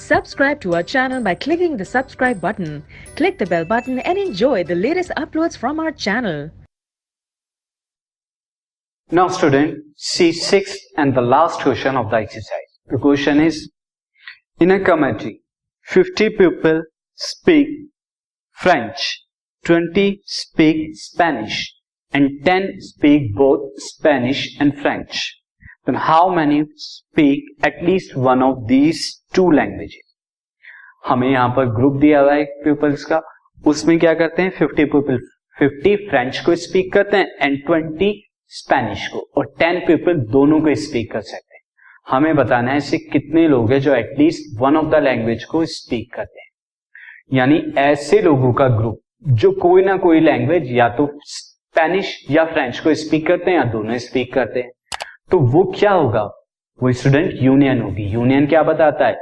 Subscribe to our channel by clicking the subscribe button. Click the bell button and enjoy the latest uploads from our channel. Now student, see sixth and the last question of the exercise. The question is, in a community, 50 people speak French, 20 speak Spanish, and 10 speak both Spanish and French. Then how many speak at least one of these two languages? हमें यहाँ पर group दिया हुआ है peoples का, उसमें क्या करते हैं 50 पीपल 50 फ्रेंच को स्पीक करते हैं एंड 20 स्पेनिश को, और 10 पीपल दोनों को स्पीक कर सकते हैं. हमें बताना है ऐसे कितने लोग हैं जो at least one of the language को स्पीक करते हैं. यानी ऐसे लोगों का ग्रुप जो कोई ना कोई लैंग्वेज या तो स्पेनिश या फ्रेंच को स्पीक करते हैं या दोनों स्पीक करते हैं. तो वो क्या होगा, वो स्टूडेंट यूनियन होगी. यूनियन क्या बताता है,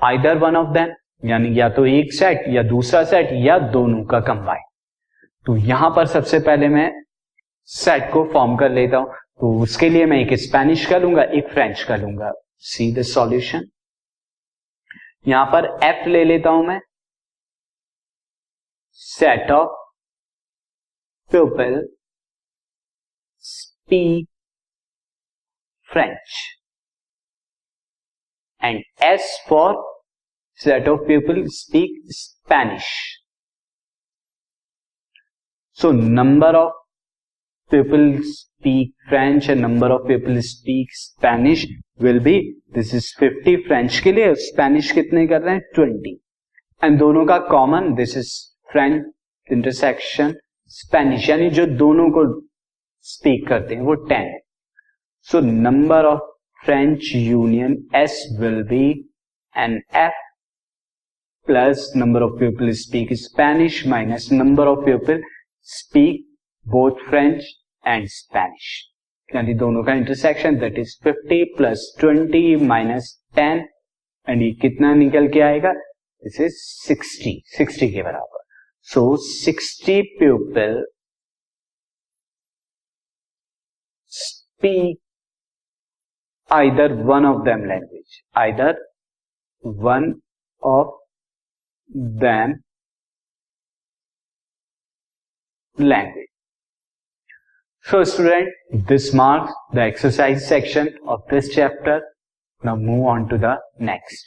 आइदर वन ऑफ देम, यानी या तो एक सेट या दूसरा सेट या दोनों का कंबाइन. तो यहां पर सबसे पहले मैं सेट को फॉर्म कर लेता हूं. तो उसके लिए मैं एक स्पेनिश का लूंगा, एक फ्रेंच का लूंगा. See the solution. यहां पर एफ ले लेता हूं मैं, set of people speak French, and S for set of people speak Spanish. So number of people speak French and number of people speak Spanish will be, this is 50 French के लिए, Spanish कितने कर रहे हैं 20, and दोनों का common, this is French intersection Spanish, यानी जो दोनों को speak करते हैं वो 10 है. So number of French union S will be an F plus number of people speak Spanish minus number of people speak both French and Spanish. यानी दोनों का intersection, that is 50 plus 20 minus 10, and ये कितना निकल के आएगा, this is 60 के बराबर. So 60 people speak either one of them language, either one of them language. So student, this marks the exercise section of this chapter. Now move on to the next.